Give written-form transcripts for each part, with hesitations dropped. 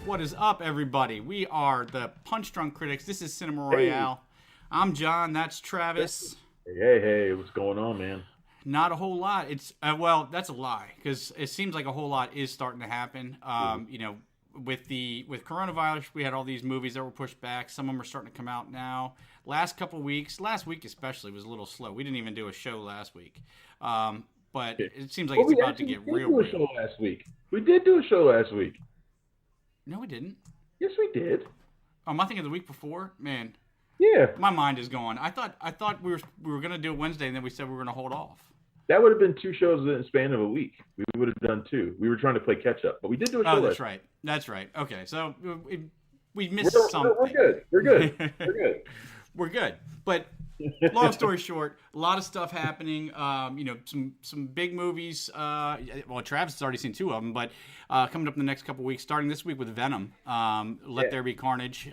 What is up, everybody? We are the Punch Drunk Critics. This is Cinema Royale. I'm John. That's Travis. Hey, what's going on, man? Not a whole lot. It's well, that's a lie because it seems like a whole lot is starting to happen. With coronavirus, we had all these movies that were pushed back. Some of them are starting to come out now. Last week especially, was a little slow. We didn't even do a show last week, but it seems like it's about to get real. We did do a show last week. We did do a show last week. No, we didn't. Yes, we did. Am I thinking the week before? Man, yeah. My mind is going. I thought we were gonna do it Wednesday, and then we said we were gonna hold off. That would have been two shows in the span of a week. We would have done two. We were trying to play catch up, but we did do a show. Oh, that's right. That's right. Okay, so we missed something. We're good. We're good. We're good. We're good. But long story short, a lot of stuff happening. Some big movies. Well, Travis has already seen two of them, but coming up in the next couple weeks, starting this week with Venom, There Be Carnage.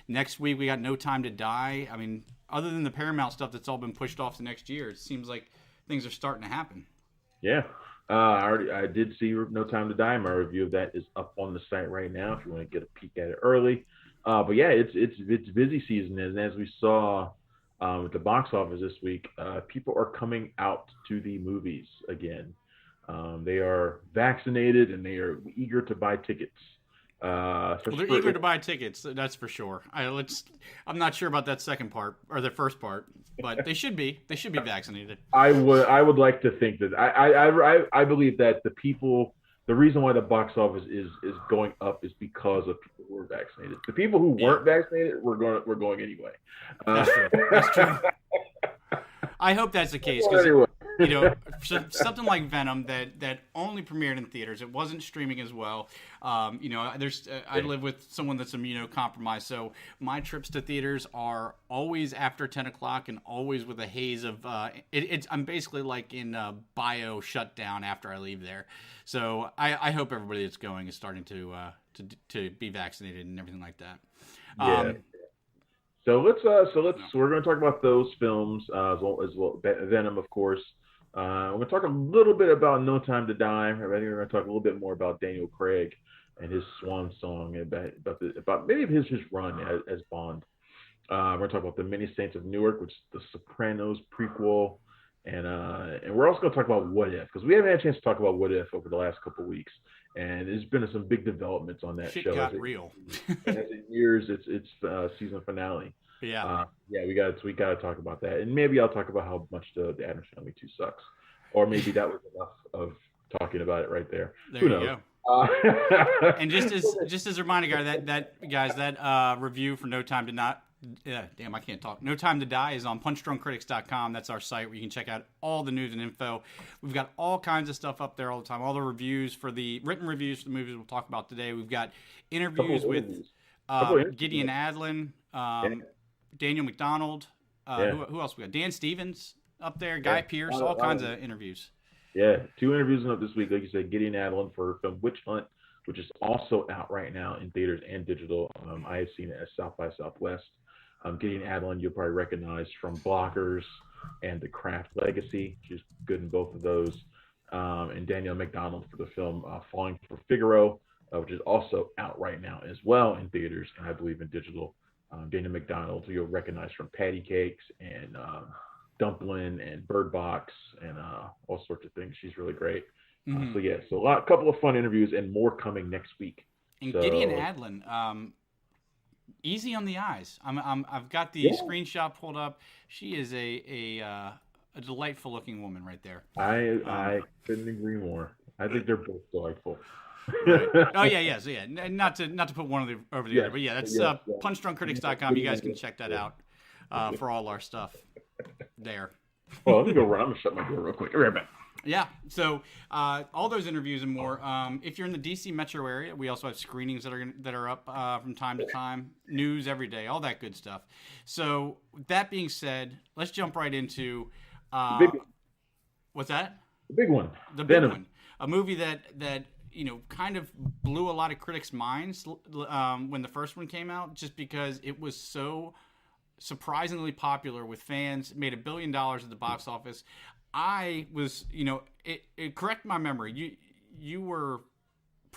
Next week we got No Time to Die. I mean, other than the Paramount stuff that's all been pushed off to next year, it seems like things are starting to happen. Yeah. I did see No Time to Die. My review of that is up on the site right now if you want to get a peek at it early. But yeah, it's busy season, and as we saw at the box office this week, people are coming out to the movies again. They are vaccinated and they are eager to buy tickets. Well, they're eager to buy tickets. That's for sure. I'm not sure about that second part or the first part, but they should be. They should be vaccinated. I would like to think that I believe that the reason why the box office is going up is because of people who are vaccinated. The people who weren't vaccinated were going anyway. That's true. That's true. I hope that's the case because something like Venom that only premiered in theaters. It wasn't streaming as well. I live with someone that's immunocompromised, so my trips to theaters are always after 10 o'clock and always with a haze of. I'm basically like in bio shutdown after I leave there. So I hope everybody that's going is starting to be vaccinated and everything like that. Yeah. So we're going to talk about those films as well Venom, of course. We're going to talk a little bit about No Time to Die. I think we're going to talk a little bit more about Daniel Craig and his swan song about maybe his run as Bond. We're going to talk about the Many Saints of Newark, which is the Sopranos prequel, and we're also going to talk about What If, because we haven't had a chance to talk about What If over the last couple of weeks, and there's been some big developments on that show. Shit got real. As it nears its season finale. Yeah. We got to talk about that, and maybe I'll talk about how much the Addams Family 2 sucks, or maybe that was enough of talking about it right there. Who knows? And just as a reminder, that review for No Time to Not. I can't talk. No Time to Die is on punchdrunkcritics.com. That's our site where you can check out all the news and info. We've got all kinds of stuff up there all the time. All the reviews written reviews for the movies we'll talk about today. We've got interviews with Gideon Adlin, Daniel McDonald. Who else we got? Dan Stevens up there, Guy Pearce, all kinds of interviews. Yeah, 2 interviews up this week. Like you said, Gideon Adlin for film Witch Hunt, which is also out right now in theaters and digital. I have seen it at South by Southwest. Gideon Adlin, you'll probably recognize from Blockers and The Craft Legacy. She's good in both of those. And Daniel McDonald for the film Falling for Figaro, which is also out right now as well in theaters and I believe in digital. Daniel McDonald, who you'll recognize from Patty Cakes and Dumplin' and Bird Box and all sorts of things. She's really great. So a couple of fun interviews and more coming next week. And Gideon Adlin, easy on the eyes. I've got the screenshot pulled up. She is a delightful looking woman right there. I couldn't agree more. I think they're both delightful. Right. Oh yeah. So yeah, not to put one over the other, but yeah, that's punchdrunkcritics.com. You guys can check that out for all our stuff there. Well, let me go run. I'm gonna shut my door real quick. Be right back. Yeah, so all those interviews and more. If you're in the DC metro area, we also have screenings that are up from time to time, news every day, all that good stuff. So that being said, let's jump right into what's that? The big one. The big Venom. One. A movie that kind of blew a lot of critics' minds when the first one came out, just because it was so surprisingly popular with fans. It made $1 billion at the box office. I was, correct my memory. You were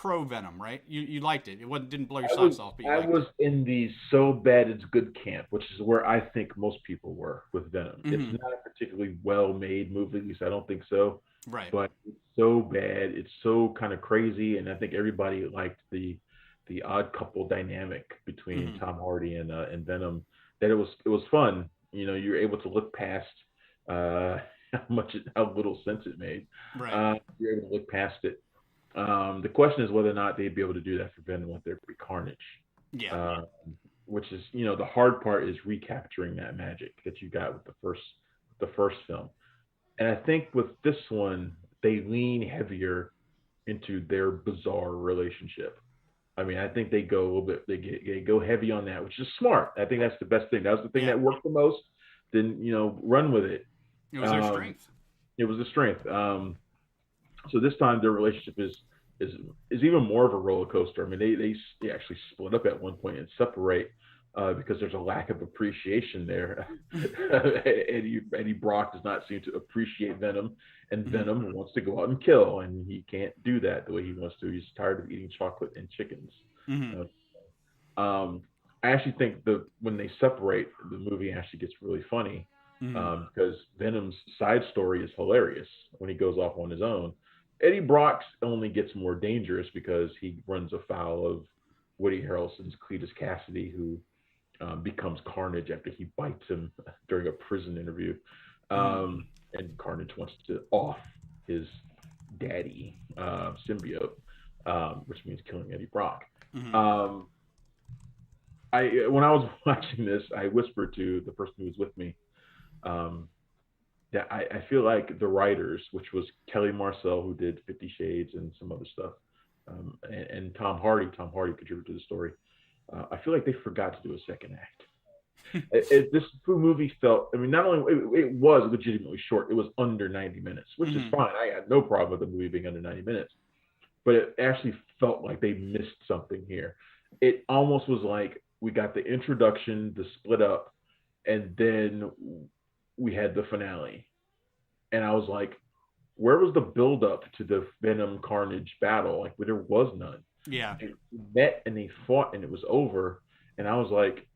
pro Venom, right? You liked it. It wasn't didn't blow your I socks was off, but you I liked was it. in the so bad it's good camp, which is where I think most people were with Venom. It's Hmm. not a particularly well made movie, at least I don't think so. Right. But it's so bad, it's so kind of crazy, and I think everybody liked the odd couple dynamic between Hmm. Tom Hardy and Venom. That it was fun. You're able to look past uh, how little sense it made. Right. You're able to look past it. The question is whether or not they'd be able to do that for Venom with There Be Carnage, Yeah. uh, which is the hard part is recapturing that magic that you got with the first film. And I think with this one they lean heavier into their bizarre relationship. I mean, I think they go a little bit. They go heavy on that, which is smart. I think that's the best thing. That was the thing Yeah. that worked the most. Then run with it. It was their Um, strength. it was the strength. So this time their relationship is is even more of a roller coaster. I mean, they actually split up at one point and separate because there's a lack of appreciation there. Eddie Brock does not seem to appreciate Venom, and Hmm. Venom wants to go out and kill, and he can't do that the way he wants to. He's tired of eating chocolate and chickens. Hmm. Uh, I actually think when they separate, the movie actually gets really funny Hmm. because Venom's side story is hilarious when he goes off on his own. Eddie Brock's only gets more dangerous because he runs afoul of Woody Harrelson's Cletus Cassidy, who becomes Carnage after he bites him during a prison interview. Hmm. And Carnage wants to off his daddy symbiote, which means killing Eddie Brock. Hmm. Um, when I was watching this, I whispered to the person who was with me um, that I feel like the writers, which was Kelly Marcel, who did 50 Shades and some other stuff, and Tom Hardy. Tom Hardy contributed to the story. I feel like they forgot to do a second act. This movie felt. I mean, not only it was legitimately short, it was under 90 minutes, which is Hmm. fine. I had no problem with the movie being under 90 minutes, but it actually felt like they missed something here. It almost was like we got the introduction, the split up, and then we had the finale. And I was like, where was the build up to the Venom Carnage battle? Like, there was none. Yeah. They met and they fought and it was over. And I was like,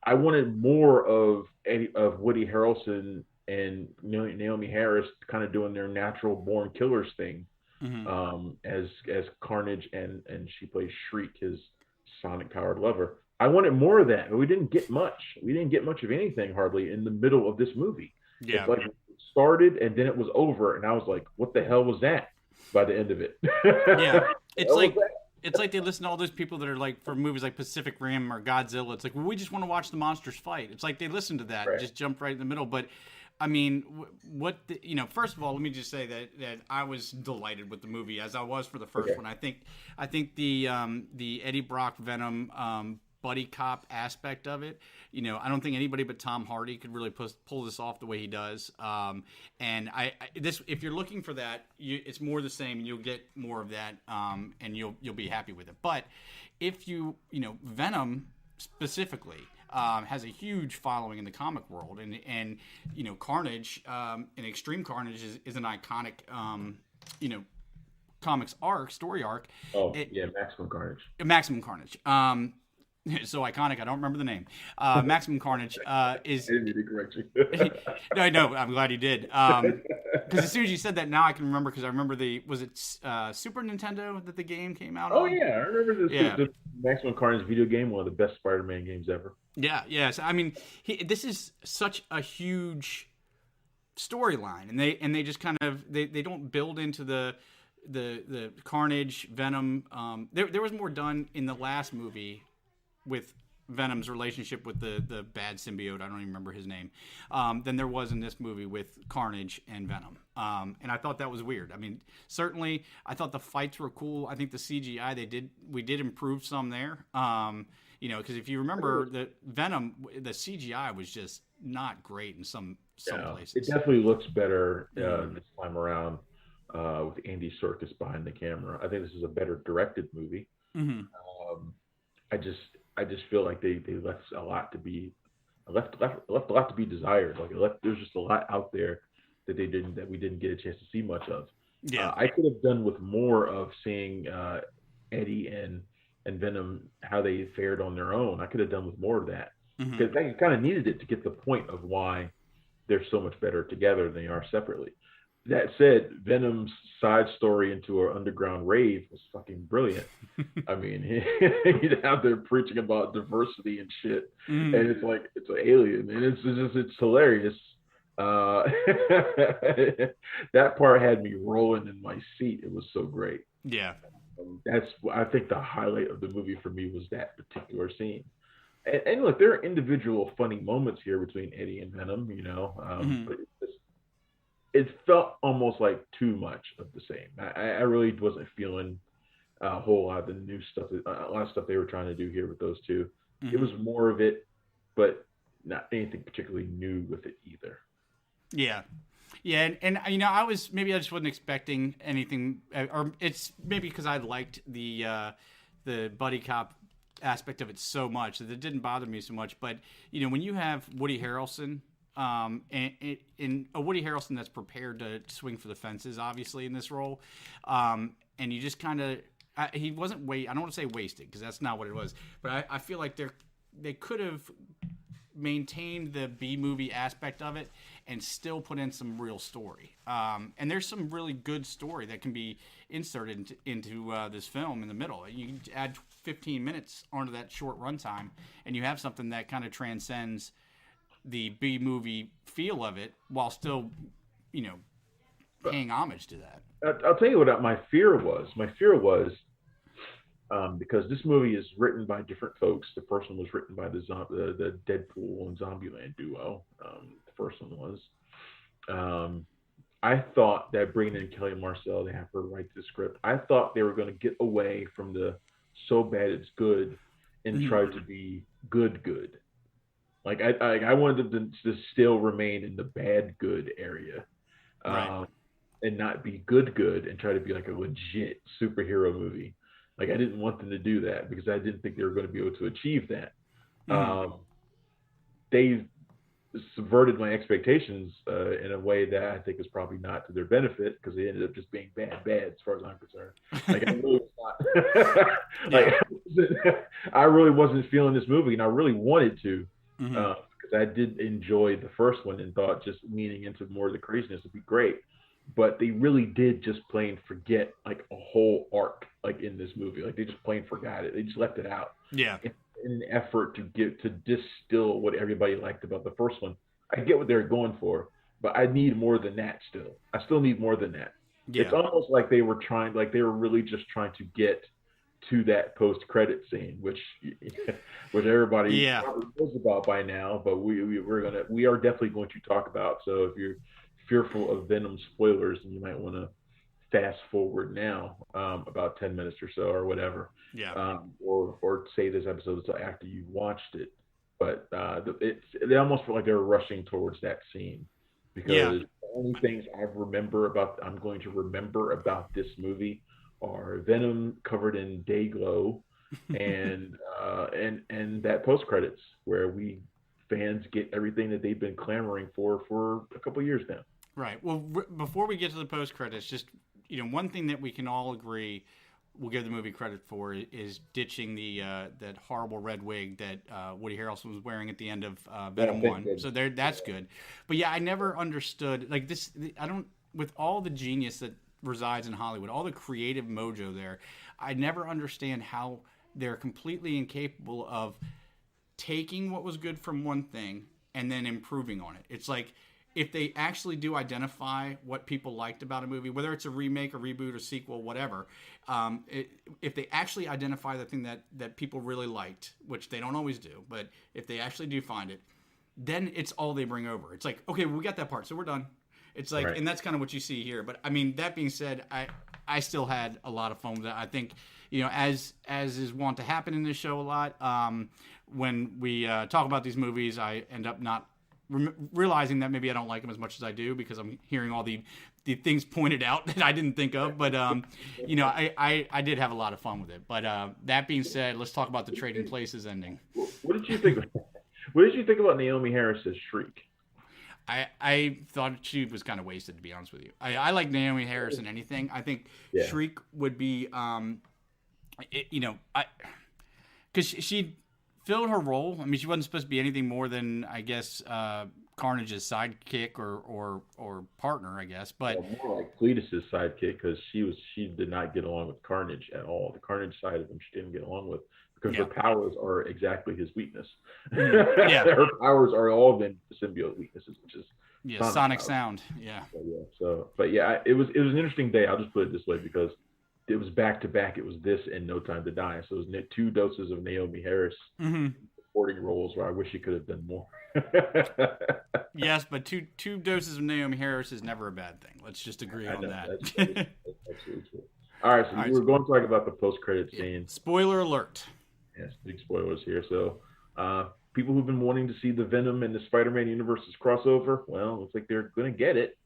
I wanted more of Woody Harrelson and Naomi Harris kind of doing their natural born killers thing, Hmm. as Carnage and she plays Shriek, his sonic powered lover. I wanted more of that, but we didn't get much. We didn't get much of anything hardly in the middle of this movie. It's Yeah. like it started and then it was over, and I was like, "What the hell was that?" By the end of it, Yeah. It's what was like that? it's like they listen to all those people that are like for movies like Pacific Rim or Godzilla. It's like, well, we just want to watch the monsters fight. It's like they listen to that and Right. just jump right in the middle. But I mean, first of all, let me just say that I was delighted with the movie as I was for the first Okay. one. I think the Eddie Brock Venom buddy cop aspect of it. I don't think anybody but Tom Hardy could really pull this off the way he does. And this, if you're looking for that, it's more the same. You'll get more of that, and you'll be happy with it. But if Venom specifically. Has a huge following in the comic world, and Carnage, and Extreme Carnage is an iconic you know comics story arc. Oh It yeah, Maximum Carnage. Maximum Carnage. So iconic. I don't remember the name. Maximum Carnage I is. didn't mean to correct No, no, I'm glad you did. Because as soon as you said that, now I can remember. Because I remember was it Super Nintendo that the game came out Oh on? yeah, I remember Yeah. the Maximum Carnage video game, one of the best Spider-Man games ever. Yeah, yes. I mean, this is such a huge storyline, and they just kind of they don't build into the Carnage Venom. There was more done in the last movie with Venom's relationship with the bad symbiote. I don't even remember his name. Than there was in this movie with Carnage and Venom. And I thought that was weird. I mean, certainly I thought the fights were cool. I think the CGI we did improve some there. Because if you remember the Venom, the CGI was just not great in some Yeah, places. it definitely looks better this time around with Andy Serkis behind the camera. I think this is a better directed movie. Mm-hmm. Um, I just feel like they left a lot to be left a lot to be desired. Like there's just a lot out there that we didn't get a chance to see much of. Yeah. I could have done with more of seeing Eddie and Venom how they fared on their own. I could have done with more of that Hmm. because they kind of needed it to get the point of why they're so much better together than they are separately. That said, Venom's side story into an underground rave was fucking brilliant. I mean, he's out there preaching about diversity and shit, Hmm. and it's like it's an alien, and it's hilarious. Uh, that part had me rolling in my seat. It was so great. Yeah. That's I think the highlight of the movie for me was that particular scene. And look, there are individual funny moments here between Eddie and Venom, Hmm. but it felt almost like too much of the same. I really wasn't feeling a whole lot of the new stuff, a lot of stuff they were trying to do here with those two. It Hmm. was more of it, but not anything particularly new with it either. Yeah. Yeah, and I was maybe I just wasn't expecting anything, or it's maybe because I liked the buddy cop aspect of it so much that it didn't bother me so much. But when you have Woody Harrelson, and a Woody Harrelson that's prepared to swing for the fences, obviously in this role, and you just kind of he wasn't I don't want to say wasted because that's not what it was, but I feel like they could have maintained the B movie aspect of it and still put in some real story. And there's some really good story that can be inserted into this film in the middle. You can add 15 minutes onto that short runtime, and you have something that kind of transcends the B movie feel of it while still, But paying homage to that. I'll tell you what my fear was. My fear was because this movie is written by different folks. The first one was written by the Deadpool and Zombieland duo. The first one was. Um, I thought that bringing in Kelly Marcel to have her write the script, I thought they were going to get away from the so bad it's good and Mm-hmm. try to be good. Like I wanted them to still remain in the bad good area, Right. um, and not be good and try to be like a legit superhero movie. Like I didn't want them to do that because I didn't think they were going to be able to achieve that. Mm-hmm. They subverted my expectations in a way that I think is probably not to their benefit because they ended up just being bad as far as I'm concerned. Like I really was not Yeah. like I really wasn't feeling this movie, and I really wanted to Mm-hmm. because I did enjoy the first one and thought just leaning into more of the craziness would be great. But they really did just plain forget like a whole arc like in this movie. Like they just plain forgot it. They just left it out Yeah. in an effort to get to distill what everybody liked about the first one. I get what they're going for, but I need more than that still. I still need more than that. It's Yeah. almost like they were they were really just trying to get to that post credit scene, which which everybody Yeah. probably knows about by now, but we are definitely going to talk about. So if you're fearful of Venom spoilers, then you might want to fast forward now about 10 minutes or so or whatever, Yeah. or say this episode until after you watched it. But they almost feel like they were rushing towards that scene Yeah. because the only things I'm going to remember about this movie are Venom covered in day glow and that post credits where we fans get everything that they've been clamoring for a couple years now. Right. Well, before we get to the post credits, just one thing that we can all agree we'll give the movie credit for is ditching the that horrible red wig that Woody Harrelson was wearing at the end of Venom Yeah, One. So that's good. But yeah, I never understood like this. I don't with all the genius that resides in Hollywood, all the creative mojo there. I never understand how they're completely incapable of taking what was good from one thing and then improving on it. It's like if they actually do identify what people liked about a movie, whether it's a remake, a reboot, or sequel, whatever, if they actually identify the thing that people really liked, which they don't always do, but if they actually do find it, then it's all they bring over. It's like, okay, well, we got that part, so we're done. It's like, Right. and that's kind of what you see here. But I mean, that being said, I still had a lot of fun with it. I think, as is wont to happen in this show a lot, when we talk about these movies, I end up not realizing that maybe I don't like them as much as I do because I'm hearing all the things pointed out that I didn't think of. But I did have a lot of fun with it. But that being said, let's talk about the Trading Places ending. What did you think? What did you think about Naomi Harris's shriek? I thought she was kind of wasted, to be honest with you. I like Naomi Harris in anything. I think Shriek would be, because she filled her role. I mean, she wasn't supposed to be anything more than, I guess, Carnage's sidekick or partner, I guess. But more like Cletus's sidekick, because she did not get along with Carnage at all. The Carnage side of him she didn't get along with, because her powers are exactly his weakness. Her powers are all been symbiote weaknesses, which is sonic sound. It was an interesting day. I'll just put it this way, because it was back to back. It was this and No Time to Die. So it was 2 doses of Naomi Harris supporting roles where I wish she could have done more. Yes, but two doses of Naomi Harris is never a bad thing. Let's just agree on that. That's absolutely true. All right, so we're going to talk about the post-credit scene. Spoiler alert. Yes, big spoilers here. So people who've been wanting to see the Venom and the Spider-Man universes crossover, well, looks like they're going to get it.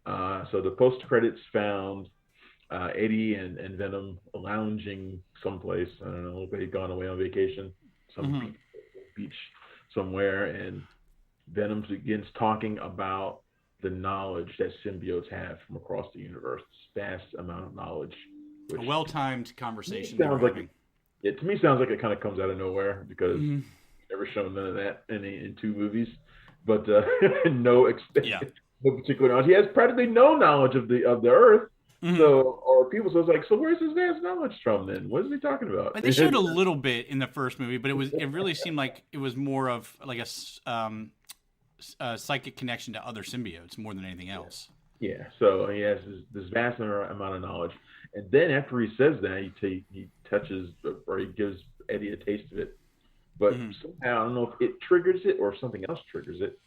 So the post-credits found Eddie and Venom lounging someplace. I don't know, they'd gone away on vacation, some beach somewhere, and Venom begins talking about the knowledge that symbiotes have from across the universe. This vast amount of knowledge. A well-timed conversation. To me sounds like it kind of comes out of nowhere, because never shown none of that in 2 movies. But no particular knowledge. He has practically no knowledge of the Earth. So it's like, so where's his vast knowledge from then? What is he talking about? But they showed a little bit in the first movie, but it really seemed like it was more of like a psychic connection to other symbiotes more than anything else. Yeah, so he has this vast amount of knowledge, and then after he says that, he touches, or he gives Eddie a taste of it, but somehow I don't know if it triggers it or if something else triggers it,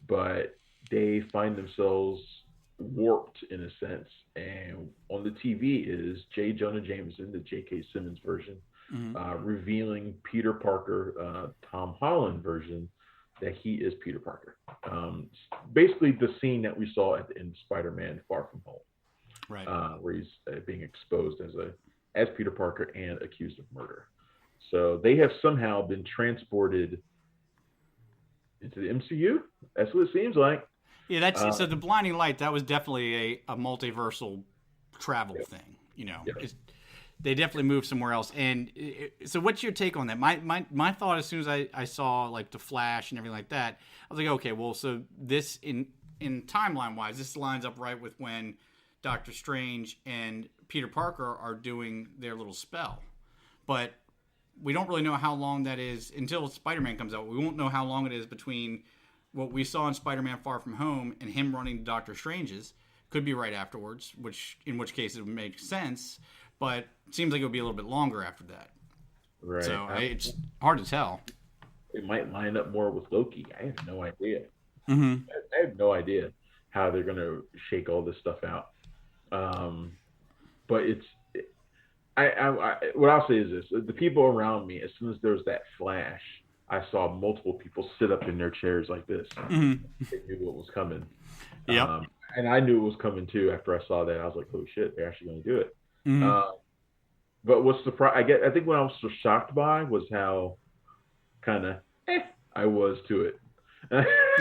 but they find themselves warped in a sense, and on the TV is J. Jonah Jameson, the J.K. Simmons version, revealing Peter Parker, Tom Holland version, that he is Peter Parker. Basically the scene that we saw at the end of Spider-Man Far From Home, right? Where he's being exposed as Peter Parker and accused of murder. So they have somehow been transported into the MCU. That's what it seems like. Yeah, that's so the blinding light. That was definitely a multiversal travel thing. They definitely moved somewhere else. And so, what's your take on that? My thought, as soon as I saw like the Flash and everything like that, I was like, okay, well, so this in timeline wise, this lines up right with when Doctor Strange and Peter Parker are doing their little spell, but we don't really know how long that is until Spider-Man comes out. We won't know how long it is between what we saw in Spider-Man Far From Home and him running to Doctor Strange's. Could be right afterwards, in which case it would make sense, but it seems like it would be a little bit longer after that. Right. So it's hard to tell. It might line up more with Loki. I have no idea. I have no idea how they're going to shake all this stuff out. But what I'll say is this: the people around me, as soon as there was that flash, I saw multiple people sit up in their chairs like this. They knew what was coming. Yep. And I knew it was coming too. After I saw that, I was like, "Oh shit, they're actually going to do it." But what's surprised? I think what I was so shocked by was how kind of I was to it.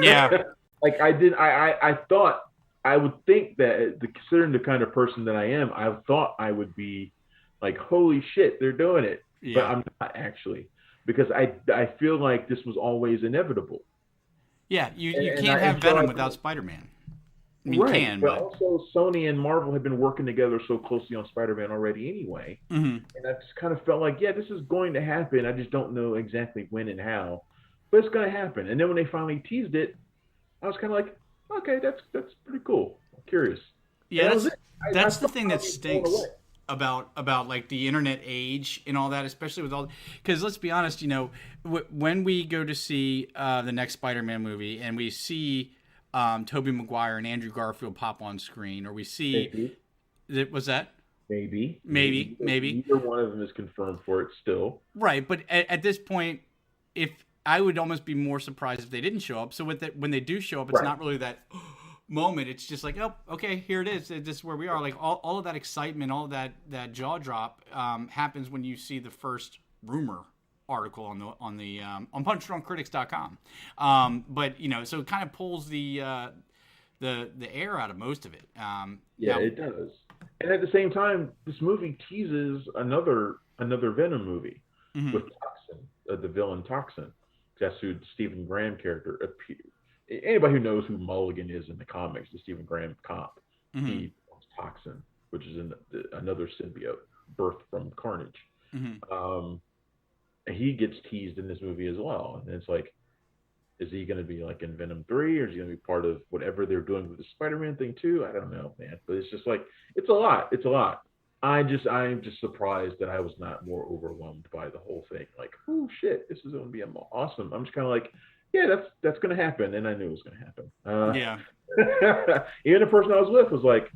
Yeah. Like I thought, I would think that, considering the kind of person that I am, I thought I would be like, "Holy shit, they're doing it!" Yeah. But I'm not actually, because I feel like this was always inevitable. Yeah, you can't have Venom without Spider-Man. I mean, right, you can, but also Sony and Marvel have been working together so closely on Spider-Man already anyway. And I just kind of felt like, yeah, this is going to happen. I just don't know exactly when and how, but it's going to happen. And then when they finally teased it, I was kind of like, okay, that's pretty cool. I'm curious. Yeah, that's the thing that stinks about like the internet age and all that, especially with all, because let's be honest, when we go to see the next Spider-Man movie and we see Tobey Maguire and Andrew Garfield pop on screen, or we see was that maybe neither one of them is confirmed for it still, right? But at this point, if I would almost be more surprised if they didn't show up. So when they do show up, it's not really that moment. It's just like, oh, okay, here it is. This is where we are. Like all of that excitement, all of that jaw drop happens when you see the first rumor article on punchdrunkcritics.com. But so it kind of pulls the air out of most of it. Yeah, it does. And at the same time, this movie teases another Venom movie with Toxin, the villain Toxin. That's who Stephen Graham character appears. Anybody who knows who Mulligan is in the comics, the Stephen Graham cop, he was Toxin, which is another symbiote birthed from Carnage. And he gets teased in this movie as well. And it's like, is he going to be like in Venom 3, or is he going to be part of whatever they're doing with the Spider-Man thing too? I don't know, man. But it's just like, it's a lot. It's a lot. I'm just surprised that I was not more overwhelmed by the whole thing. Like, oh shit, this is going to be awesome. I'm just kind of like, yeah, that's going to happen, and I knew it was going to happen. Yeah. Even the person I was with was like,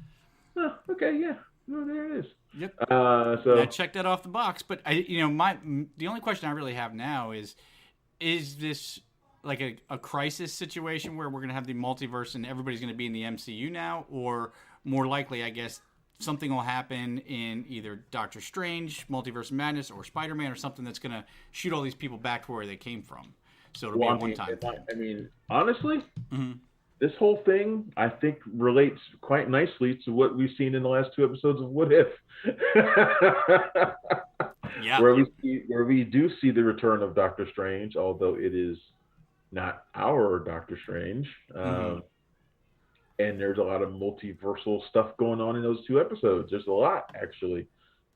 oh, okay, yeah, no, there it is. Yep. So I checked that off the box, but the only question I really have now is this like a crisis situation where we're going to have the multiverse and everybody's going to be in the MCU now, or more likely, I guess, something will happen in either Doctor Strange, Multiverse of Madness, or Spider-Man, or something that's going to shoot all these people back to where they came from. So it'll be a one-time thing. I mean, honestly, this whole thing, I think, relates quite nicely to what we've seen in the last 2 episodes of What If. Yeah. Where we do see the return of Doctor Strange, although it is not our Doctor Strange. And there's a lot of multiversal stuff going on in those 2 episodes. There's a lot, actually.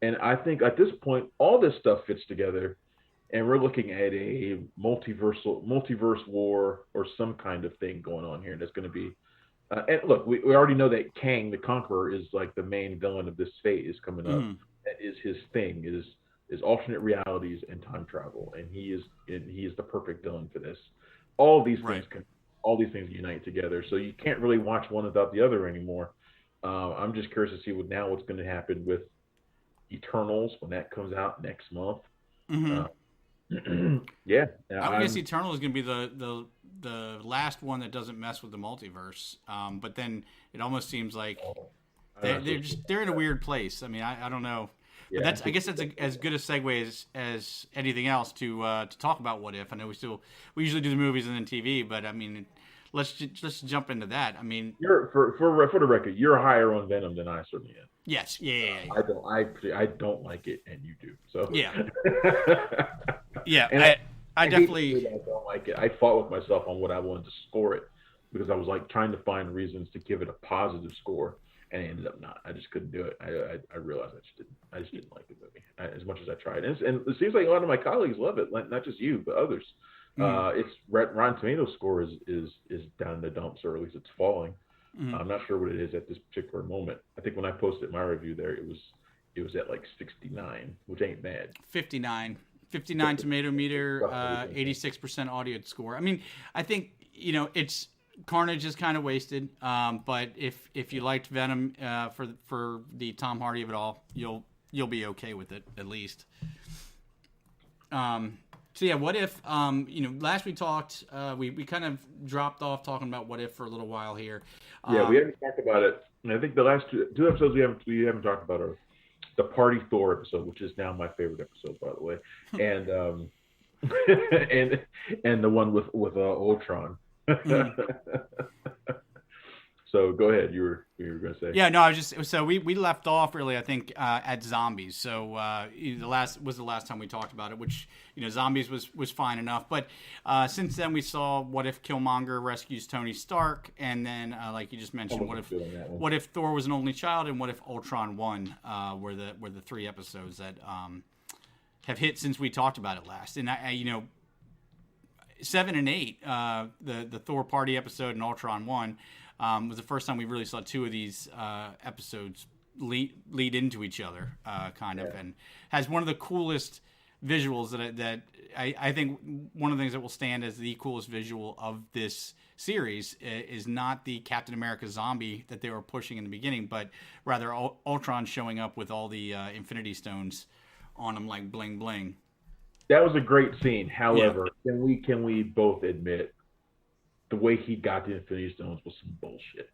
And I think at this point, all this stuff fits together. And we're looking at a multiverse war or some kind of thing going on here. That's going to be... and look, we already know that Kang the Conqueror is like the main villain of this phase coming up. That is his thing, is alternate realities and time travel. And he is the perfect villain for this. All these things unite together, so you can't really watch one without the other anymore. I'm just curious to see what's going to happen with Eternals when that comes out next month. Yeah, I guess Eternals is going to be the last one that doesn't mess with the multiverse. But then it almost seems like they're in a weird place. I mean, I don't know. Yeah. But I guess that's as good a segue as anything else to talk about What If. I know we usually do the movies and then TV, but I mean, let's jump into that. I mean, for the record, you're higher on Venom than I certainly am. Yes, yeah. I don't like it, and you do. So yeah, yeah. And I definitely don't like it. I fought with myself on what I wanted to score it because I was like trying to find reasons to give it a positive score. And I ended up not. I just couldn't do it. I realized I just didn't like the movie as much as I tried. And it seems like a lot of my colleagues love it, not just you, but others. Its Rotten Tomatoes score is down in the dumps, or at least it's falling. I'm not sure what it is at this particular moment. I think when I posted my review there, it was at like 69, which ain't bad. 59 tomato meter, 86% audio score. I mean, I think it's. Carnage is kind of wasted, but if you liked Venom for the Tom Hardy of it all, you'll be okay with it at least. So yeah, What If? Last we talked, we kind of dropped off talking about What If for a little while here. Yeah, we haven't talked about it. And I think the last two episodes we haven't talked about are the Party Thor episode, which is now my favorite episode, by the way, and and the one with Ultron. So go ahead. You were going to say. Yeah, no, I was just so we left off really. I think at zombies. So the last time we talked about it, which zombies was fine enough. But since then we saw What If Killmonger rescues Tony Stark, and then like you just mentioned, what if Thor was an only child, and what if Ultron won? Were the 3 episodes that have hit since we talked about it last, and I 7 and 8, the Thor party episode and Ultron 1, was the first time we really saw 2 of these episodes lead into each other, and has one of the coolest visuals that I think one of the things that will stand as the coolest visual of this series is not the Captain America zombie that they were pushing in the beginning, but rather Ultron showing up with all the Infinity Stones on him like bling bling. That was a great scene. However, can we both admit the way he got the Infinity Stones was some bullshit?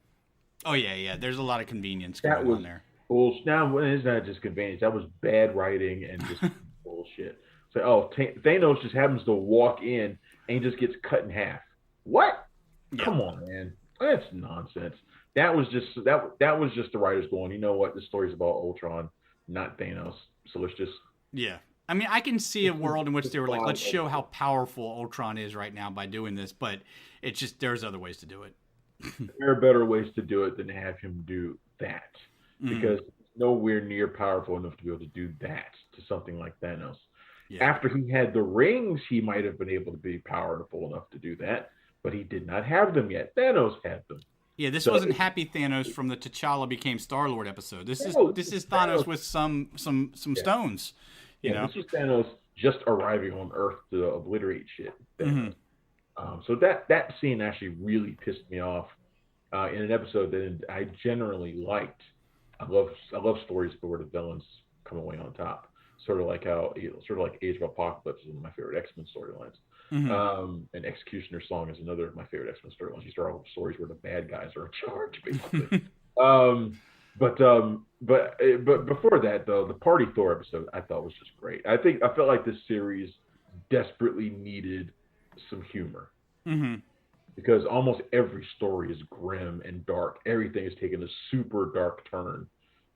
Oh yeah. There's a lot of convenience going on there. Now it's not just convenience. That was bad writing and just bullshit. It's say, oh, Thanos just happens to walk in and just gets cut in half. What? Yeah. Come on, man. That's nonsense. That was just the writers going, you know what? This story's about Ultron, not Thanos. So let's just. Yeah. I mean, I can see a world in which they were like, let's show how powerful Ultron is right now by doing this, but it's just, there's other ways to do it. There are better ways to do it than have him do that, because he's nowhere near powerful enough to be able to do that to something like Thanos. Yeah. After he had the rings, he might have been able to be powerful enough to do that, but he did not have them yet. Thanos had them. Yeah, this wasn't Happy Thanos from the T'Challa became Star-Lord episode. This is Thanos with some stones. You know? This is Thanos just arriving on Earth to obliterate shit. So that scene actually really pissed me off in an episode that I generally liked. I love stories where the villains come away on top. Sort of like Age of Apocalypse is one of my favorite X-Men storylines. And Executioner's Song is another of my favorite X-Men storylines. These are all stories where the bad guys are in charge, basically. But before that, though, the Party Thor episode I thought was just great. I felt like this series desperately needed some humor, because almost every story is grim and dark. Everything is taking a super dark turn.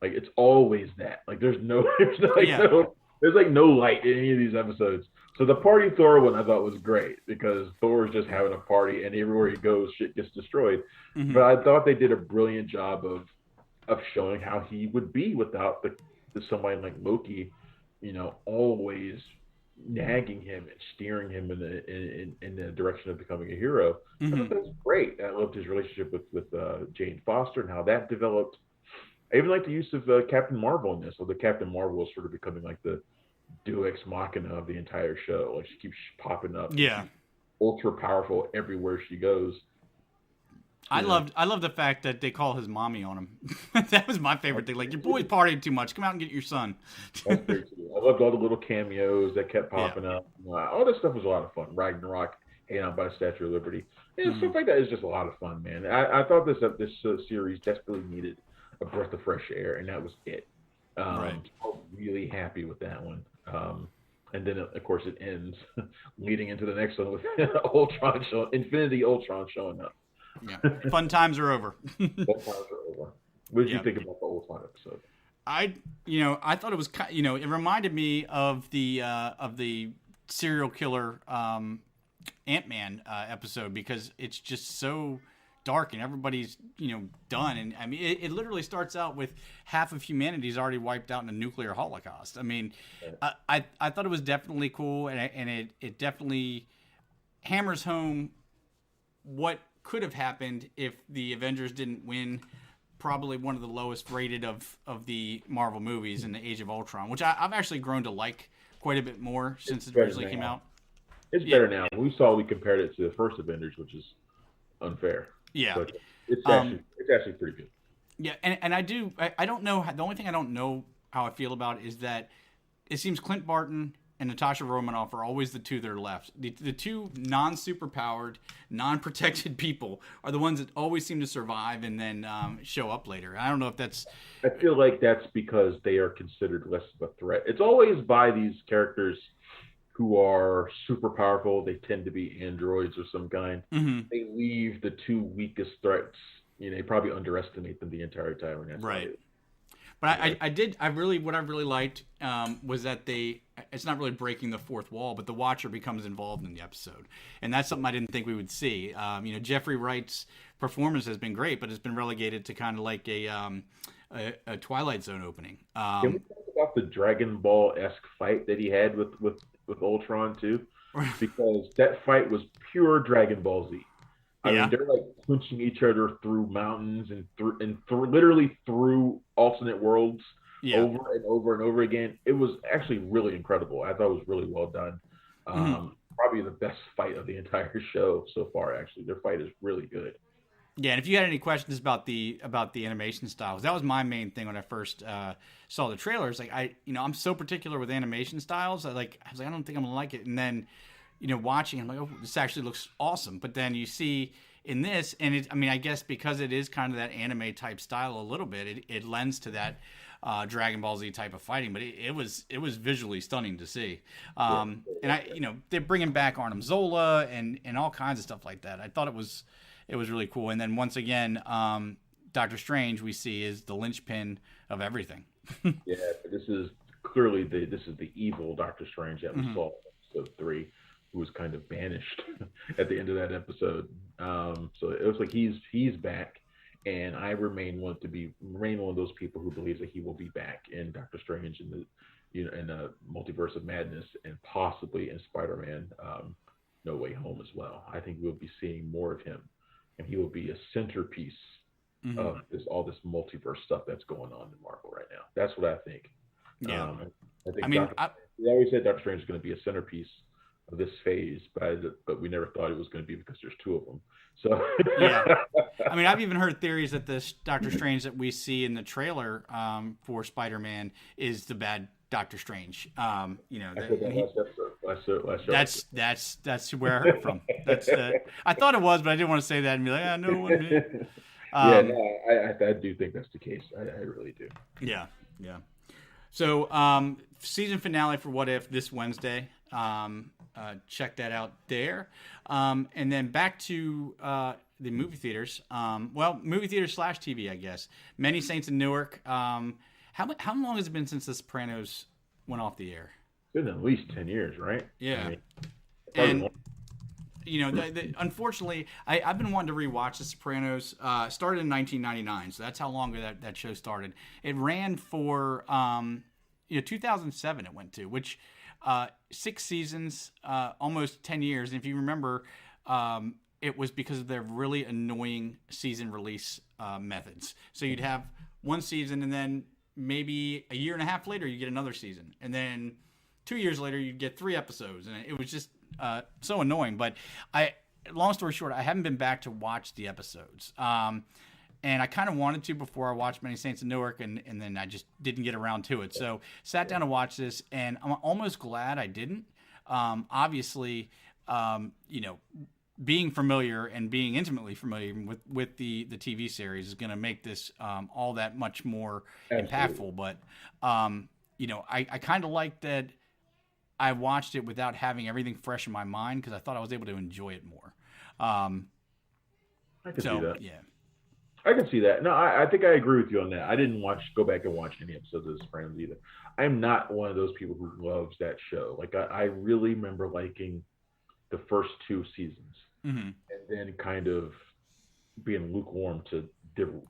Like, it's always that. Like, there's no light in any of these episodes. So the Party Thor one I thought was great, because Thor is just having a party and everywhere he goes, shit gets destroyed. But I thought they did a brilliant job of showing how he would be without the somebody like Loki, always nagging him and steering him in the direction of becoming a hero. I thought that was great. I loved his relationship with Jane Foster and how that developed. I even like the use of Captain Marvel in this. So the Captain Marvel is sort of becoming like the Deus Ex Machina of the entire show. Like, she keeps popping up. Yeah. Ultra powerful everywhere she goes. I love the fact that they call his mommy on him. That was my favorite thing. Like, your boy's partying too much. Come out and get your son. That's great too. I loved all the little cameos that kept popping up. All this stuff was a lot of fun. Ragnarok, hanging out by the Statue of Liberty. Stuff like that is just a lot of fun, man. I thought this series desperately needed a breath of fresh air, and that was it. I was really happy with that one. And then, of course, it ends leading into the next one with Infinity Ultron showing up. Yeah, fun times are over. Fun times are over. What did you think about the Ultron episode? I thought it was, it reminded me of the serial killer Ant-Man episode, because it's just so dark and everybody's done. And I mean, it literally starts out with half of humanity's already wiped out in a nuclear holocaust. I mean, I thought it was definitely cool, and it definitely hammers home what could have happened if the Avengers didn't win probably one of the lowest rated of the Marvel movies in the Age of Ultron, which I've actually grown to like quite a bit more since it originally came out. It's better now. We compared it to the first Avengers, which is unfair. Yeah. But it's actually pretty good. Yeah, and I don't know, the only thing I don't know how I feel about it is that it seems Clint Barton and Natasha Romanoff are always the two that are left. The two non-superpowered, non-protected people are the ones that always seem to survive and then show up later. I don't know if that's... I feel like that's because they are considered less of a threat. It's always by these characters who are super powerful. They tend to be androids of some kind. They leave the two weakest threats. They probably underestimate them the entire time. And that's right. But what I really liked was that it's not really breaking the fourth wall, but the Watcher becomes involved in the episode. And that's something I didn't think we would see. Jeffrey Wright's performance has been great, but it's been relegated to kind of like a Twilight Zone opening. Can we talk about the Dragon Ball-esque fight that he had with Ultron too? Because that fight was pure Dragon Ball Z. I mean, they're like punching each other through mountains and literally through alternate worlds over and over and over again. It was actually really incredible. I thought it was really well done. Probably the best fight of the entire show so far. Actually, their fight is really good. Yeah, and if you had any questions about the animation styles, that was my main thing when I first saw the trailers. Like I'm so particular with animation styles. I was like, I don't think I'm gonna like it, and then. Watching, I'm like, oh, this actually looks awesome. But then you see in this, and I guess because it is kind of that anime type style a little bit, it lends to that. Dragon Ball Z type of fighting, but it was visually stunning to see. Yeah. And they're bringing back Arnim Zola and all kinds of stuff like that. I thought it was really cool. And then once again, Doctor Strange we see is the linchpin of everything. Yeah, this is clearly the evil Doctor Strange that we saw in episode 3, who was kind of banished at the end of that episode. So it was like he's back, and I remain one of those people who believes that he will be back in Doctor Strange in the multiverse of madness, and possibly in Spider-Man No Way Home as well. I think we'll be seeing more of him, and he will be a centerpiece of all this multiverse stuff that's going on in Marvel right now. That's what I think. Yeah. I mean, we always said Doctor Strange is going to be a centerpiece of this phase, but we never thought it was going to be because there's 2 of them. So yeah, I mean, I've even heard theories that this Doctor Strange that we see in the trailer for Spider-Man is the bad Doctor Strange. That's where I heard it from. I thought it was, but I didn't want to say that and be like, no one. I do think that's the case. I really do. Yeah. So, season finale for What If this Wednesday. Check that out there. And then back to the movie theaters. Movie theaters / TV, I guess. Many Saints in Newark. How long has it been since The Sopranos went off the air? It's been at least 10 years, right? Yeah. Unfortunately, I've been wanting to rewatch The Sopranos. Started in 1999, so that's how long that show started. It ran for 2007. It went to, which 6 seasons, almost 10 years. And if you remember, it was because of their really annoying season release methods. So you'd have one season, and then maybe a year and a half later, you get another season, and then 2 years later, you'd get 3 episodes, and it was just so annoying. But long story short, I haven't been back to watch the episodes. And I kind of wanted to before I watched Many Saints of Newark, and then I just didn't get around to it. So sat down to watch this, and I'm almost glad I didn't. Obviously, being familiar and being intimately familiar with the TV series is going to make this all that much more impactful. But, I kind of like that I watched it without having everything fresh in my mind because I thought I was able to enjoy it more. I can see that. Yeah. I can see that. No, I think I agree with you on that. I didn't go back and watch any episodes of The Sopranos either. I'm not one of those people who loves that show. Like I really remember liking the first 2 seasons, and then kind of being lukewarm to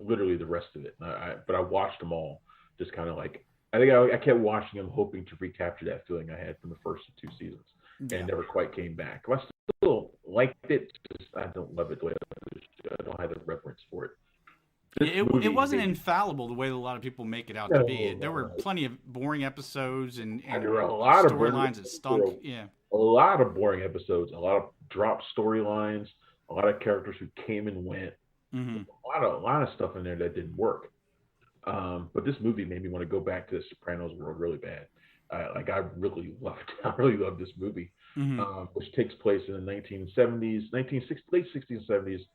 literally the rest of it. But I watched them all, just kind of like I kept watching them, hoping to recapture that feeling I had from the first 2 seasons, and never quite came back. I still liked it, just I don't love it the way I don't have the reverence for it. It wasn't infallible the way that a lot of people make it out to be. There were plenty of boring episodes and there were a lot of storylines that stunk. Yeah, a lot of boring episodes, a lot of dropped storylines, a lot of characters who came and went. A lot of stuff in there that didn't work. But this movie made me want to go back to the Sopranos world really bad. I really loved this movie, which takes place in the 1970s, late 60s and 70s.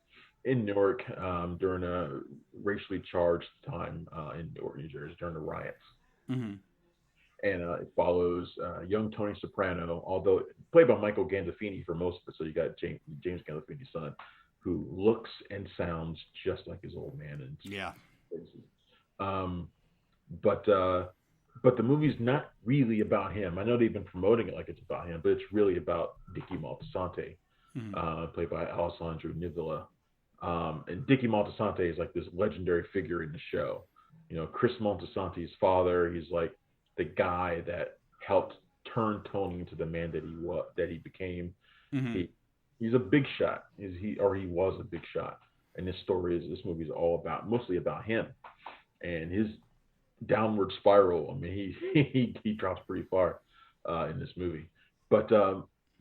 In Newark, during a racially charged time in Newark, New Jersey, during the riots. And it follows young Tony Soprano, although played by Michael Gandolfini for most of it. So you got James Gandolfini's son, who looks and sounds just like his old man. But the movie's not really about him. I know they've been promoting it like it's about him, but it's really about Dickie Moltisanti, played by Alessandro Nivola. And Dickie Moltisanti is like this legendary figure in the show. Chris Moltisanti's father. He's like the guy that helped turn Tony into the man that he became. He's a big shot. He was a big shot. And this movie is mostly about him and his downward spiral. I mean, he drops pretty far in this movie. But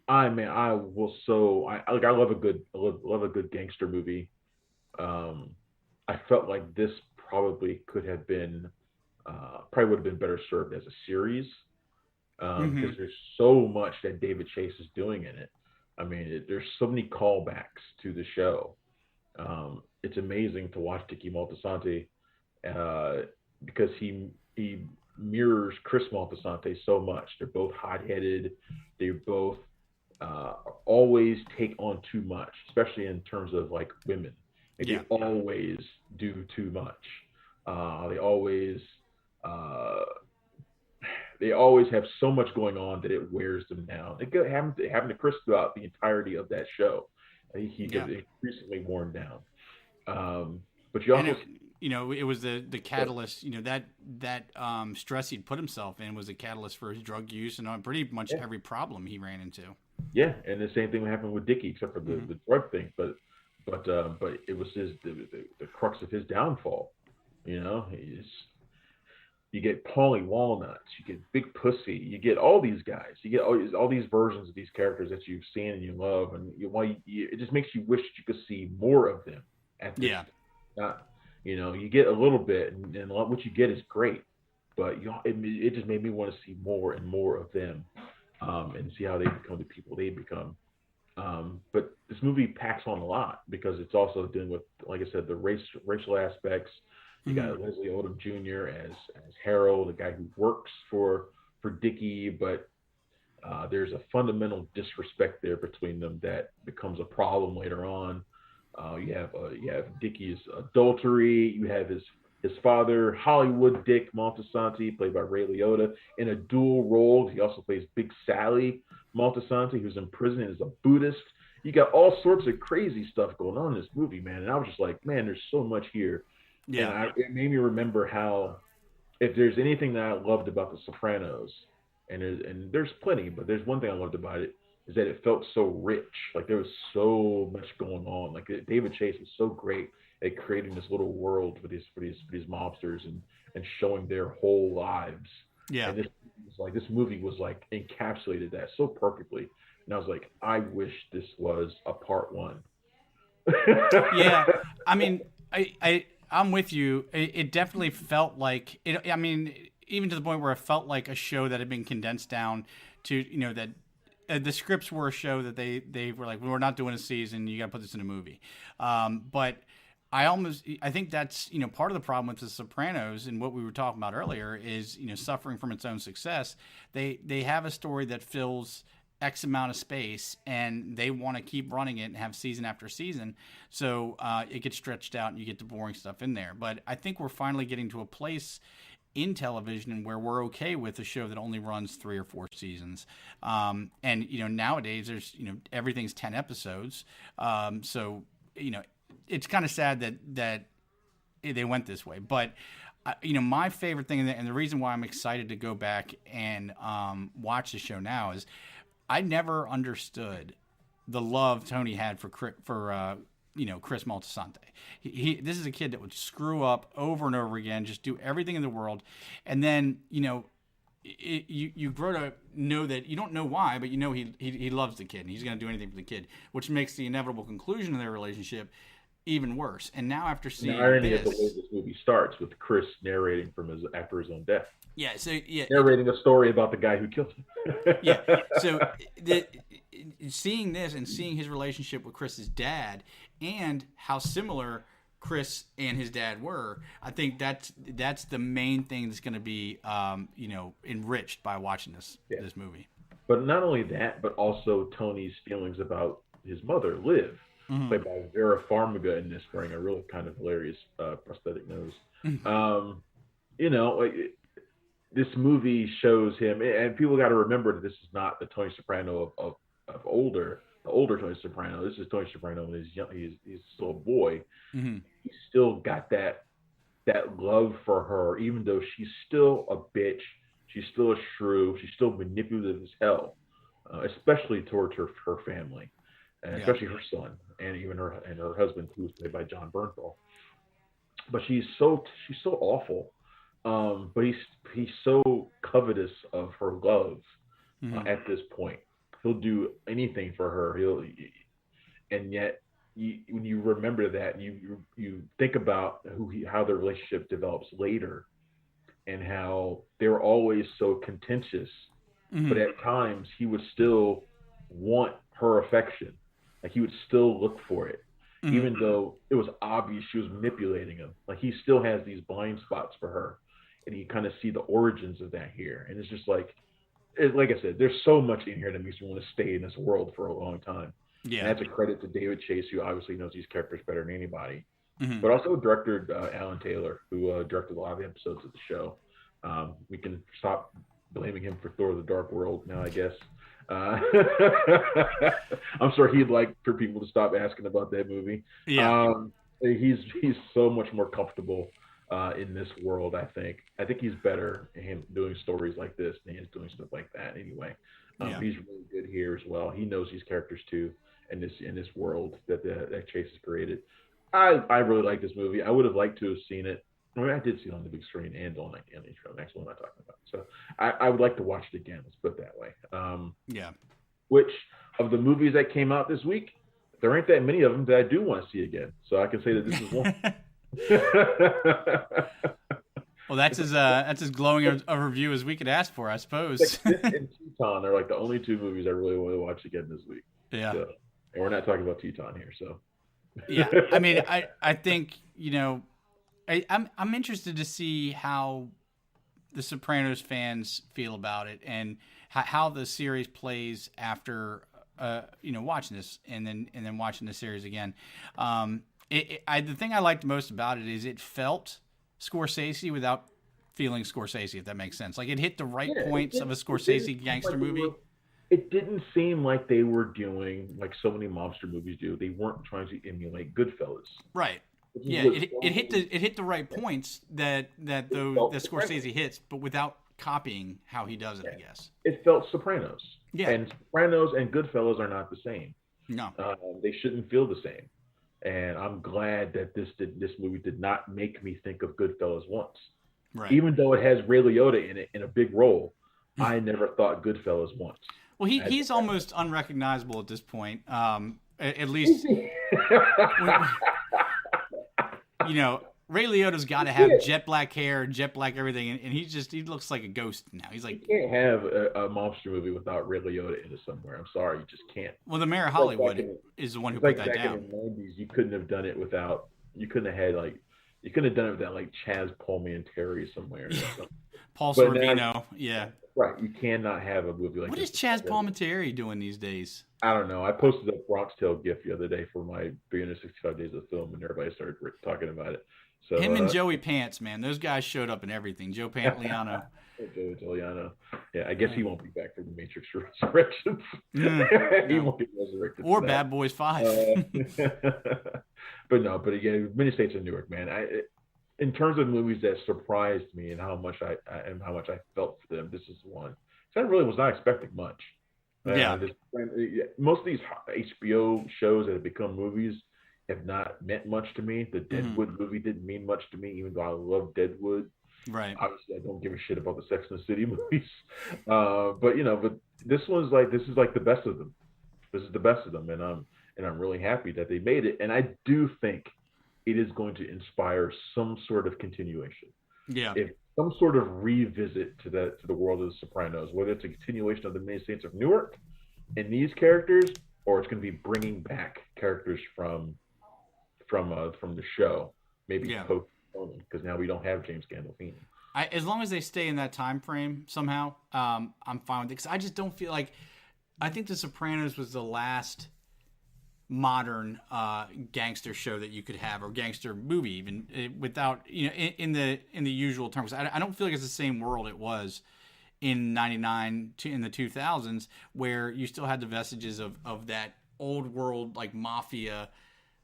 I love a good gangster movie. I felt like this probably would have been better served as a series because there's so much that David Chase is doing in it. I mean, there's so many callbacks to the show. It's amazing to watch Dickie Moltisanti because he he mirrors Chris Montalsante so much. They're both hot-headed. They both always take on too much, especially in terms of like women. Like Yeah. they always do too much. They always uh, they always have so much going on that it wears them down. It happened to Chris throughout the entirety of that show. He Yeah. gets increasingly worn down. But you And also it was the catalyst. That stress he'd put himself in was a catalyst for his drug use and on pretty much yeah, every problem he ran into. yeah, and the same thing happened with Dickie, except for Mm-hmm. the drug thing. But it was the crux of his downfall. You know, you get Paulie Walnuts, you get Big Pussy, you get all these guys, you get all these versions of these characters that you've seen and you love, and it just makes you wish you could see more of them at this. Yeah. Not, you get a little bit, and what you get is great, but it just made me want to see more and more of them, and see how they become the people they become. But this movie packs on a lot because it's also dealing with, like I said, the racial aspects. You Mm-hmm. got Leslie Odom Jr. as Harold, the guy who works for Dickie, but there's a fundamental disrespect there between them that becomes a problem later on. You have Dickie's adultery. You have his father, Hollywood Dick Montalsante, played by Ray Liotta, in a dual role. He also plays Big Sally Montalsante, who's in prison and is a Buddhist. You got all sorts of crazy stuff going on in this movie, man. And I was just like, man, there's so much here. And Yeah. it made me remember how, if there's anything that I loved about The Sopranos, and there's plenty, but there's one thing I loved about it, is that it felt so rich. Like there was so much going on. Like David Chase was so great at creating this little world for these mobsters and showing their whole lives. Yeah. And this movie was like encapsulated that so perfectly. And I was like, I wish this was a part one. Yeah. I mean, I'm with you. It definitely felt like it. I mean, even to the point where it felt like a show that had been condensed down to, that the scripts were a show that they were like, we're not doing a season. You got to put this in a movie. But I think that's, part of the problem with The Sopranos and what we were talking about earlier is, suffering from its own success. They have a story that fills X amount of space and they want to keep running it and have season after season. So it gets stretched out and you get the boring stuff in there. But I think we're finally getting to a place in television where we're okay with a show that only runs 3 or 4 seasons. And, nowadays there's, everything's 10 episodes. So, it's kind of sad that they went this way. But, my favorite thing, and the reason why I'm excited to go back and watch the show now is I never understood the love Tony had for Chris Moltisanti. This is a kid that would screw up over and over again, just do everything in the world, and then you grow to know that you don't know why, but he loves the kid and he's going to do anything for the kid, which makes the inevitable conclusion of their relationship even worse. And now after seeing the irony this, of the way this movie starts with Chris narrating after his own death. Yeah, so yeah, narrating a story about the guy who killed him. Yeah, so seeing this and seeing his relationship with Chris's dad and how similar Chris and his dad were, I think that's the main thing that's going to be enriched by watching this movie. But not only that, but also Tony's feelings about his mother, Liv, played by Vera Farmiga in this, wearing a really kind of hilarious prosthetic nose. This movie shows him, and people got to remember that this is not the Tony Soprano of older, the older Tony Soprano. This is Tony Soprano when he's young. He's still a boy. Mm-hmm. He's still got that love for her, even though she's still a bitch. She's still a shrew. She's still manipulative as hell, especially towards her family, and especially her son, and even her husband, who's played by John Bernthal. But she's so awful. But he's so covetous of her love at this point. He'll do anything for her. And yet when you remember that, you think about how their relationship develops later, and how they were always so contentious. But at times he would still want her affection. Like he would still look for it, even though it was obvious she was manipulating him. Like he still has these blind spots for her. and you kind of see the origins of that here, and it's just like like I said, there's so much in here that makes me want to stay in this world for a long time. Yeah. And that's a credit to David Chase, who obviously knows these characters better than anybody, Mm-hmm. but also director Alan Taylor, who directed a lot of the episodes of the show. We can stop blaming him for Thor: The Dark World now, I guess. I'm sure he'd like for people to stop asking about that movie. Yeah. He's so much more comfortable in this world. I think he's better in him doing stories like this than he is doing stuff like that. Anyway, he's really good here as well. He knows these characters too, in this world that Chase has created. I really like this movie. I would have liked to have seen it. I mean, I did see it on the big screen and on HBO Max. What am I talking about? So I would like to watch it again. Let's put it that way. Yeah. Which of the movies that came out this week, there ain't that many of them that I do want to see again. So I can say that this is one. Well, that's as glowing a review as we could ask for, I suppose. Like this and Teton are like the only two movies I really want to watch again this week. Yeah. So, and we're not talking about Teton here, so. Yeah, I mean, I think, you know, I'm interested to see how the Sopranos fans feel about it and how the series plays after watching this and then watching the series again. The thing I liked most about it is it felt Scorsese without feeling Scorsese, if that makes sense. Like it hit the right points of a Scorsese gangster movie. It didn't seem like they were doing like so many mobster movies do. They weren't trying to emulate Goodfellas. Right. Yeah, it hit the right points that Scorsese hits, but without copying how he does it, I guess. It felt Sopranos. Yeah. And Sopranos and Goodfellas are not the same. No. They shouldn't feel the same. And I'm glad that this movie did not make me think of Goodfellas once. Right. Even though it has Ray Liotta in it in a big role, I never thought Goodfellas once. Well, he's almost unrecognizable at this point. At least, you know, Ray Liotta's got to have jet black hair, jet black everything, and he looks like a ghost now. He's like, you can't have a monster movie without Ray Liotta in it somewhere. I'm sorry, you just can't. Well, the Mayor of Hollywood is the one who put that down. In the 90s, you couldn't have done it without. You couldn't have done it without like Chaz Palminteri somewhere. Paul Sorvino, yeah. Right, you cannot have a movie like this. What is Chaz Palminteri doing these days? I don't know. I posted a Bronx Tale GIF the other day for my 365 Days of Film, and everybody started talking about it. So him and Joey Pants, man, those guys showed up in everything. Joe Pantoliano. Joey Pantoliano. Yeah, I guess he won't be back for the Matrix Resurrections. He won't get resurrected. Or Bad Boys 5. But again, Many Saints of Newark, man. In terms of movies that surprised me and how much I felt for them, this is one. So I really was not expecting much. Most of these HBO shows that have become movies have not meant much to me. The Deadwood movie didn't mean much to me, even though I love Deadwood. Right. Obviously, I don't give a shit about the Sex and the City movies. But this is like the best of them. This is the best of them, and I'm really happy that they made it. And I do think it is going to inspire some sort of continuation. Yeah. If some sort of revisit to the world of the Sopranos, whether it's a continuation of the Many Saints of Newark and these characters, or it's going to be bringing back characters from the show, maybe post Sony, because now we don't have James Gandolfini. As long as they stay in that time frame somehow, I'm fine with it. Because I just don't feel like I think The Sopranos was the last modern gangster show that you could have, or gangster movie, even without in the usual terms. I don't feel like it's the same world it was in '99 in the 2000s, where you still had the vestiges of that old world like mafia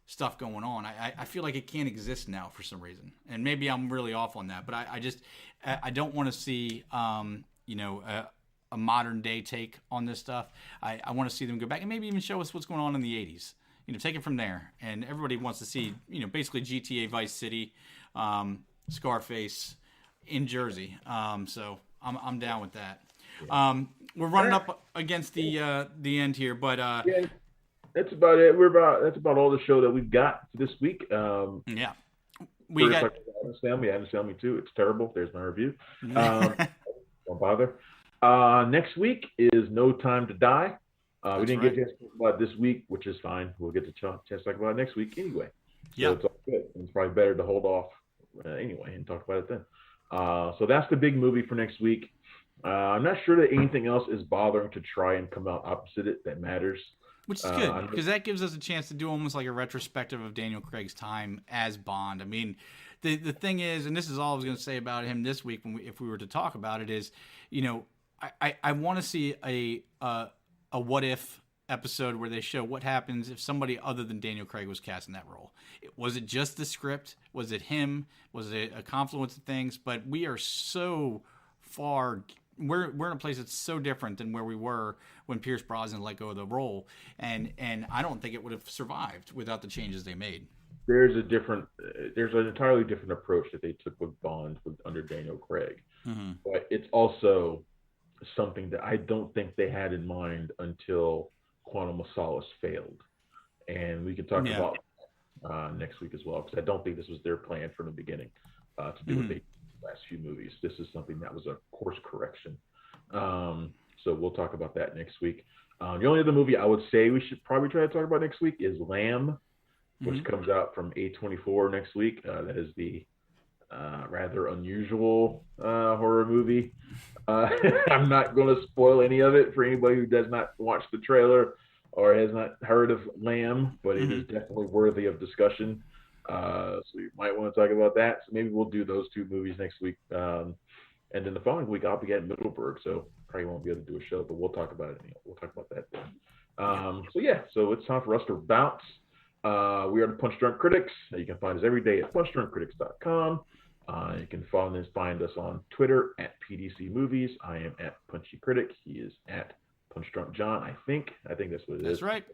stuff going on. I feel like it can't exist now for some reason, and maybe I'm really off on that, but I don't want to see a modern day take on this stuff. I want to see them go back and maybe even show us what's going on in the 80s. Take it from there. And everybody wants to see, basically GTA Vice City, Scarface in Jersey. So I'm down with that. We're running up against the end here, but yeah, that's about it. That's about all the show that we've got this week. Yeah, we got Adam's Family 2. It's terrible. There's my review. Don't bother. Next week is No Time to Die. We didn't get a chance to talk about it this week, which is fine. We'll get the chance to talk about it next week anyway. So it's all good. It's probably better to hold off anyway and talk about it then. So that's the big movie for next week. I'm not sure that anything else is bothering to try and come out opposite it that matters. Which is good, because that gives us a chance to do almost like a retrospective of Daniel Craig's time as Bond. I mean, the thing is, and this is all I was going to say about him this week, if we were to talk about it, is, I want to see a what if episode where they show what happens if somebody other than Daniel Craig was cast in that role. Was it just the script? Was it him? Was it a confluence of things? But we are so far. We're in a place that's so different than where we were when Pierce Brosnan let go of the role, and I don't think it would have survived without the changes they made. There's an entirely different approach that they took with Bond under Daniel Craig, but it's also something that I don't think they had in mind until Quantum of Solace failed, and we can talk about next week as well, because I don't think this was their plan from the beginning to do what they did the last few movies. This is something that was a course correction. So we'll talk about that next week. The only other movie I would say we should probably try to talk about next week is Lamb, which comes out from A24 next week. That is the rather unusual horror movie. I'm not going to spoil any of it for anybody who does not watch the trailer or has not heard of Lamb, but it is definitely worthy of discussion. So you might want to talk about that. So maybe we'll do those two movies next week. And then the following week, I'll be at Middleburg, so probably won't be able to do a show, but we'll talk about it. We'll talk about that then. So it's time for us to bounce. We are the Punch Drunk Critics. You can find us every day at punchdrunkcritics.com. You can find us on Twitter at PDC Movies. I am at Punchy Critic. He is at Punch Drunk John, I think. I think that's what it is. That's right.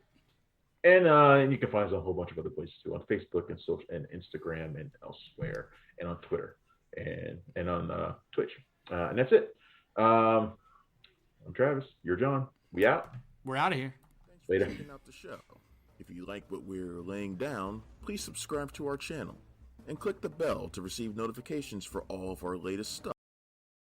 And you can find us on a whole bunch of other places too, on Facebook and Instagram and elsewhere, and on Twitter and on Twitch. And that's it. I'm Travis. You're John. We out. We're out of here. Thanks for checking out the show. If you like what we're laying down, please subscribe to our channel and click the bell to receive notifications for all of our latest stuff.